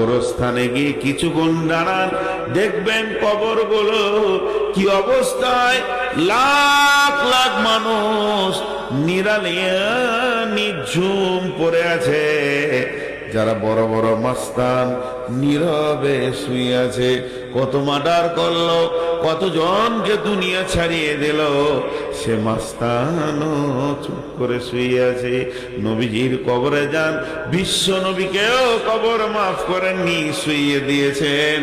গোরস্থানে গিয়ে কিছুক্ষণ দাঁড়ান, দেখবেন কবরগুলো কি অবস্থায়, লাখ লাখ মানুষ নিরালিয়া নিঝুম পড়ে আছে। যারা বড় বড় মাস্তান নীরবে শুয়ে আছে, কত মার্ডার করলো, কতজনকে দুনিয়া ছাড়িয়ে দিল, সে মাস্তানও চুপ করে শুয়ে আছে। নবীজির কবরে যান, বিশ্ব নবীকেও কবর মাফ করেননি, শুইয়ে দিয়েছেন।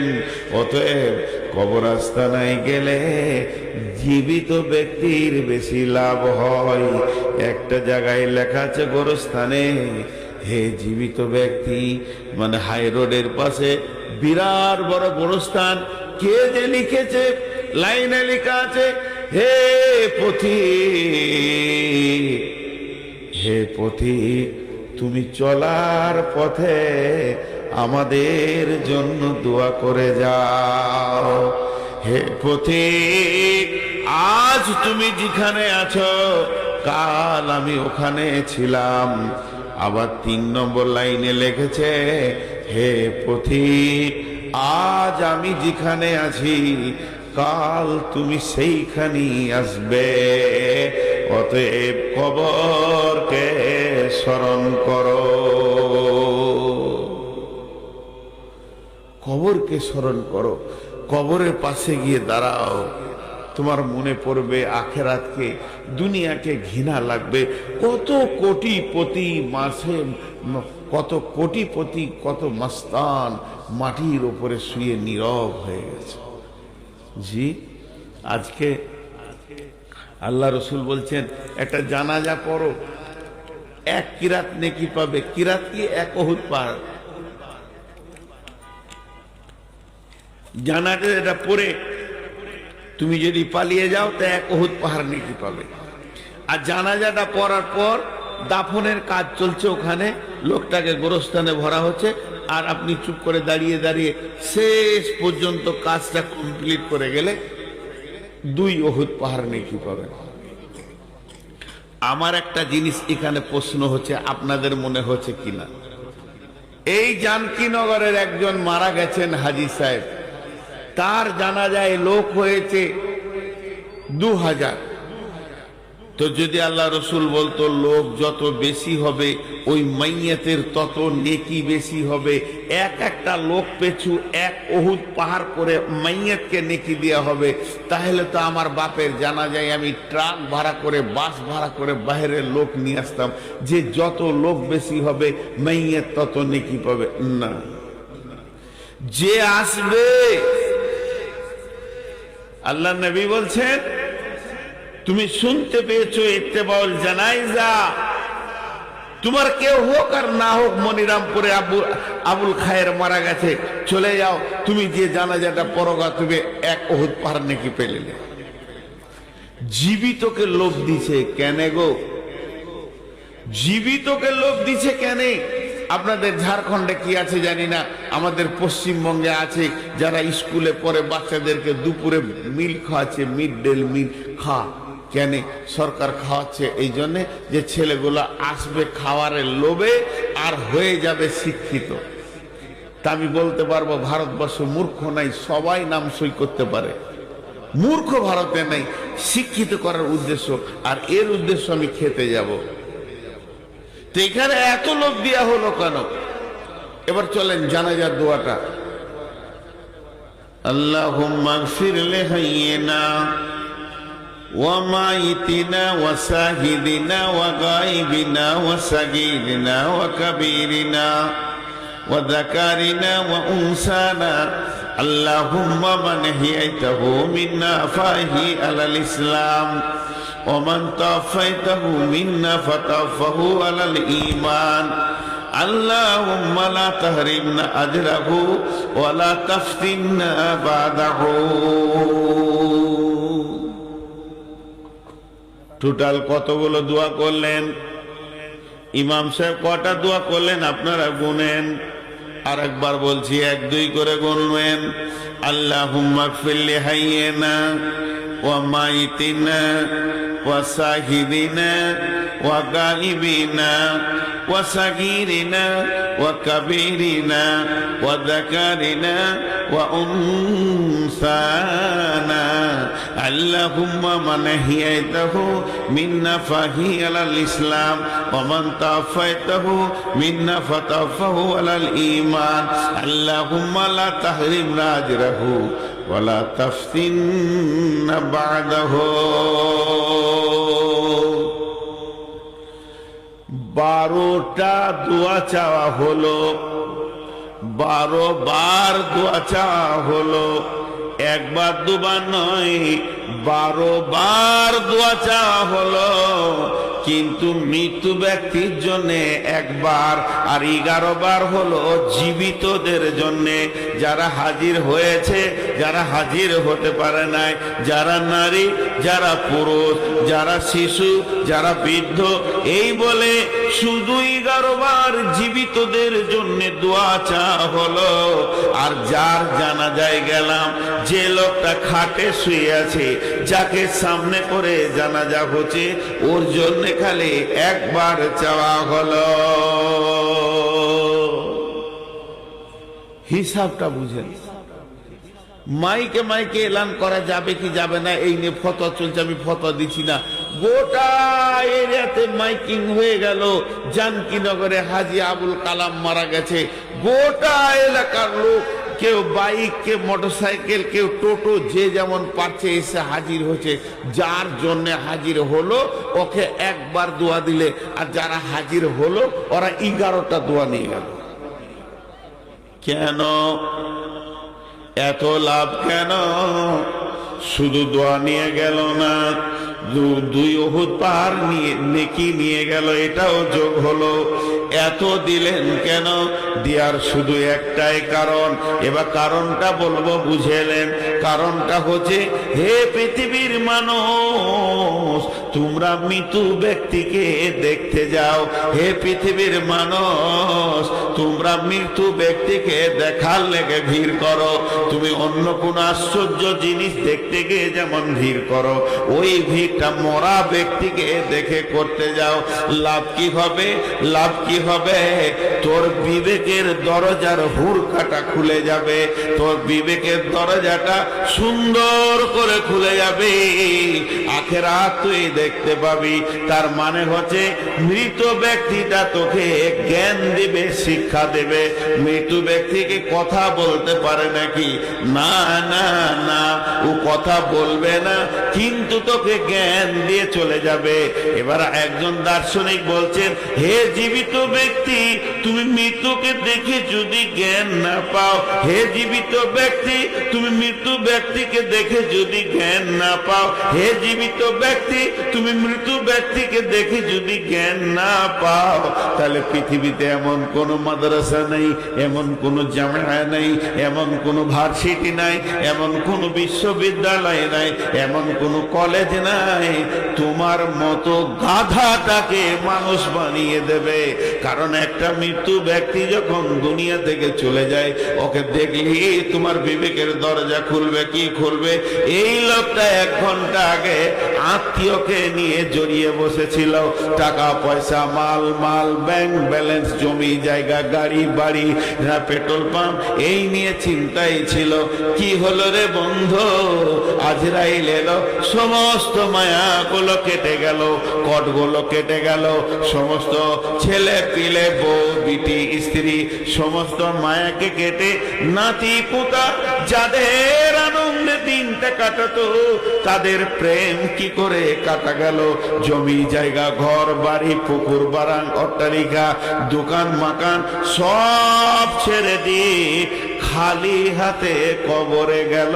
অতএব কবরস্থানায় গেলে জীবিত ব্যক্তির বেশি লাভ হয়। একটা জায়গায় লেখা আছে গোরস্থানে, হে জীবিত ব্যক্তি, মানে হাই রোডের পাশে বিরাট বড় গোরস্থান। কে যে লিখেছে, লাইনে লেখা আছে, হে পথিক, হে পথিক, তুমি চলার পথে আমাদের জন্য দোয়া করে যাও। হে পথিক, আজ তুমি যেখানে আছো, কাল আমি ওখানে ছিলাম। আবার 3 নম্বর লাইনে লিখেছে, হে পথিক, আজ আমি যেখানে আছি, কাল তুমি সেইখানেই আসবে। অতএব কবরকে স্মরণ করো, কবরকে স্মরণ করো। কবরের পাশে গিয়ে দাঁড়াও, তোমার মনে পড়বে আখেরাতকে, দুনিয়াকে ঘৃণা লাগবে। কত কোটিপতি মাসে, কত কোটিপতি, কত মাস্তান মাটির উপরে শুয়ে নীরব হয়ে গেছে। জি, আজকে আল্লাহ রসুল বলছেন একটা জানাজা পড়ো, 1 কিরাত নেকি পাবে। কিরাত কি? 1 উহুদ পাহাড়। জানাজা এটা পড়ে তুমি যদি পালিয়ে যাও তা 1 উহুদ পাহাড় নেকি পাবে। আর জানাজাটা পড়ার পর দাফনের কাজ চলছে, ওখানে লোকটাকে গোরস্থানে ভরা হচ্ছে, আর আপনি চুপ করে দাঁড়িয়ে দাঁড়িয়ে শেষ পর্যন্ত কাজটা কমপ্লিট করে গেলে 2 উহুদ পাহাড় নেকি পাবেন। আমার একটা জিনিস এখানে প্রশ্ন হচ্ছে, আপনাদের মনে হচ্ছে কিনা, এই জানকীনগরের একজন মারা গেছেন হাজী সাহেব, তার জানাজায় লোক হয়েছে 2000। তো যদি আল্লাহ রসুল বলতো লোক যত বেশি হবে ওই মাইয়াতের তত নেকি বেশি হবে, একটা লোক পেছু 1 উহুদ পাহাড় করে মাইয়াতকে নেকি দেওয়া হবে, তাহলে তো আমার বাপের জানাজায় আমি ট্রাক ভাড়া করে, বাস ভাড়া করে বাইরের লোক নিয়ে আসতাম, যে যত লোক বেশি হবে মাইয়াত তত নেকি পাবে। না, যে আসবে, আল্লাহ নবী বলছেন, তুমি শুনতে পেয়েছো ইত্তেবাউল জানাইজা, তোমার কেউ হোক আর না হোক, মনিরামপুরে আবুল খায়ের মারা গেছে, চলে যাও, তুমি যে জানাজাটা পড়োগা, তুমি 1 উহুদ পাহাড় নেকি পেলে। জীবিতকে লোভ দিছে কেন গো? জীবিতকে লোভ দিছে কেন? আপনাদের ঝাড়খণ্ডে কি আছে জানি না, আমাদের পশ্চিমবঙ্গে আছে, যারা স্কুলে পড়ে বাচ্চাদেরকে দুপুরে মিল খাওয়াচ্ছে, মিড ডে মিল খা। কেন সরকার খাওয়াচ্ছে? এই জন্যে যে ছেলেগুলো আসবে খাওয়ারের লোভে আর হয়ে যাবে শিক্ষিত। তা আমি বলতে পারবো ভারতবর্ষ মূর্খ নাই, সবাই নাম সই করতে পারে, মূর্খ ভারতে নাই। শিক্ষিত করার উদ্দেশ্য, আর এর উদ্দেশ্য আমি খেতে যাব। তো এখানে এত লোক দেওয়া হলো কেন? এবার চলেন জানাজার দোয়াটা। আল্লাহুম্মা গফির লিহাইয়িনা ওয়া মাইতিনা ওয়া শাহিদিনা ওয়া গায়বিনা ওয়া সাগীরিনা ওয়া কাবীরিনা ওয়া যাকারিনা ওয়া উনসানা। আল্লাহুম্মা মান হিয়াইতাহু মিন্না ফাহি আলাল ইসলাম ওয়া মান তাওফাইতাহু মিন্না ফাতাওফাহু আলাল ঈমান। আল্লাহুম্মা লা তাহরিমনা আজরাহু ওয়া লা তাফতিননা বাদাহু। টোটাল কতগুলো দোয়া করলেন? ইমাম সাহেব কটা দোয়া করলেন আপনারা গুনেন। আর একবার বলছি, 1-2 করে গুনবেন। আল্লাহুম্মা গফির লিহাইয়িনা ওয়া মাইতিনা ওয়া শাহিদিনা ওয়া গায়বিনা وصغيرنا وكبيرنا وذكرنا وأنثانا اللهم من أحييته منا فأحيه على الإسلام ومن توفيته منا فتوفه على الإيمان اللهم لا تحرمنا أجره ولا تفتنا بعده 12টা দোয়া চাওয়া হলো 12 বার দোয়া চাওয়া হলো একবার দুবার নয় 12 বার দোয়া চাওয়া হলো কিন্তু মৃত্যু ব্যক্তির জন্য একবার আর 11 বার হলো জীবিতদের জন্য যারা হাজির হয়েছে যারা হাজির হতে পারে নাই যারা নারী যারা পুরুষ যারা শিশু যারা বৃদ্ধ এই বলে শুধু 11 বার জীবিতদের জন্য দোয়া চাওয়া হলো আর যার জানাজায় গেলাম যে লোকটা খাটে শুয়ে আছে যাকে সামনে করে জানাজা হচ্ছে ওর জন্য খালি একবার চাওয়া হলো হিসাবটা বুঝেন মাইকে মাইকে এলান করা যাবে কি যাবে না এই নিয়ে ফতোয়া চলছে আমি ফতোয়া দিচ্ছি না গোটা এরিয়াতে মাইকিং হয়ে গেল জানকীনগরে হাজী আবুল কালাম মারা গেছে গোটা এলাকার লোক কেউ বাইক কেউ মোটরসাইকেল কেউ টোটো যে যেমন পারছে এসে হাজির হচ্ছে যার জন্য হাজির হলো ওকে একবার দোয়া দিলে আর যারা হাজির হলো ওরা 11টা দোয়া নিয়ে গেল কেন এত লাভ কেন শুধু দোয়া নিয়ে গেল না 2 উহুদ পাহাড় নিয়ে নেকি নিয়ে গেল এটাও যোগ হলো এত দিলেন কেন দেওয়ার শুধু একটাই কারণ এবার কারণটা বলবো বুঝেলেন কারণটা হচ্ছে হে পৃথিবীর মানুষ তোমরা মৃত ব্যক্তিকে দেখতে যাও হে পৃথিবীর মানুষ তোমরা মৃত ব্যক্তিকে দেখার লেগে ভিড় করো তুমি অন্য কোন আশ্চর্য জিনিস দেখতে গিয়ে যেমন ভিড় করো ওই ভিড়টা মরা ব্যক্তিকে দেখে করতে যাও লাভ কি হবে লাভ কি হবে তোর বিবেকের দরজার হুড়কাটা খুলে যাবে তোর বিবেকের দরজাটা সুন্দর করে খুলে যাবে আখিরাত তুই দেখতে পাবি তার মানে হচ্ছে মৃত ব্যক্তিটা তোকে জ্ঞান দিবে শিক্ষা দেবে মৃত ব্যক্তিকে কথা বলতে পারে নাকি না না না ও কথা বলবে না কিন্তু তোকে জ্ঞান দিয়ে চলে যাবে এবার একজন দার্শনিক বলছেন হে জীবিত ব্যক্তি তুমি মৃতকে দেখে যদি জ্ঞান না পাও হে জীবিত ব্যক্তি তুমি মৃত ব্যক্তিকে দেখে যদি জ্ঞান না পাও হে জীবিত ব্যক্তি তুমি মৃত ব্যক্তিকে দেখে যদি জ্ঞান না পাও তাহলে পৃথিবীতে এমন কোন মাদ্রাসা নেই এমন কোন জামিয়া নেই এমন কোন ভার্সিটি নাই এমন কোন বিশ্ববিদ্যালয় নাই এমন কোন কলেজ নাই তোমার মতো গাধাটাকে মানুষ বানিয়ে দেবে কারণ একটা মৃত্যু ব্যক্তি যখন দুনিয়া থেকে চলে যায় ওকে দেখলি তোমার বিবেকের দরজা খুলবে কি খুলবে এই লোকটা 1 ঘন্টা আগে আত্মীয়কে নিয়ে জড়িয়ে বসেছিল টাকা পয়সা মাল মাল ব্যাংক ব্যালেন্স জমি জায়গা গাড়ি বাড়ি পেট্রোল পাম্প এই নিয়ে চিন্তাই ছিল কি হলো রে বন্ধু আজরাইল এলো সমস্ত মায়াগুলো কেটে গেল কটগুলো কেটে গেল সমস্ত ছেলে পিলে বউ বিটি স্ত্রী সমস্ত মায়াকে কেটে নাতি পোতা যাদের আনন্দে দিনটা কাটাতো তাদের প্রেম কি করে কাটা গেল জমি জায়গা ঘর বাড়ি পুকুর বারাং অট্টালিকা দোকান মাকান সব ছেড়ে দিয়ে খালি হাতে কবরে গেল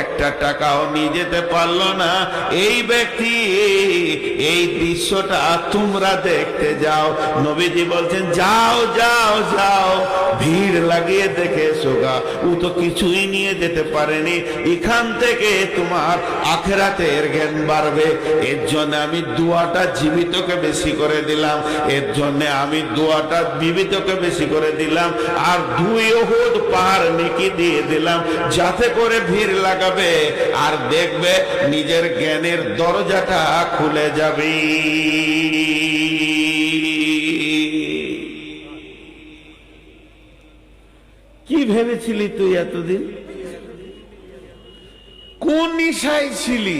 একটা টাকাও নিয়ে যেতে পারলো না এই ব্যক্তি এই দৃশ্যটা তোমরা দেখতে যাও নবীজি বলছেন যাও যাও যাও ভিড় লাগিয়ে দেখে সোগা ও তো কিছুই নিয়ে যেতে পারেনি এখান থেকে তোমার আখিরাতের জ্ঞান বাড়বে এর জন্য আমি দোয়াটা জীবিতকে বেশি করে দিলাম এর জন্য আমি দোয়াটা জীবিতকে বেশি করে দিলাম আর 2 উহুদ পাহাড় নেকি দিয়ে দিলাম যাতে করে ভিড় লাগাবে আর দেখবে নিজের জ্ঞানের দরজাটা খুলে যাবে কি ভেবেছিলি তুই এতদিন? কোন নিশায় ছিলি?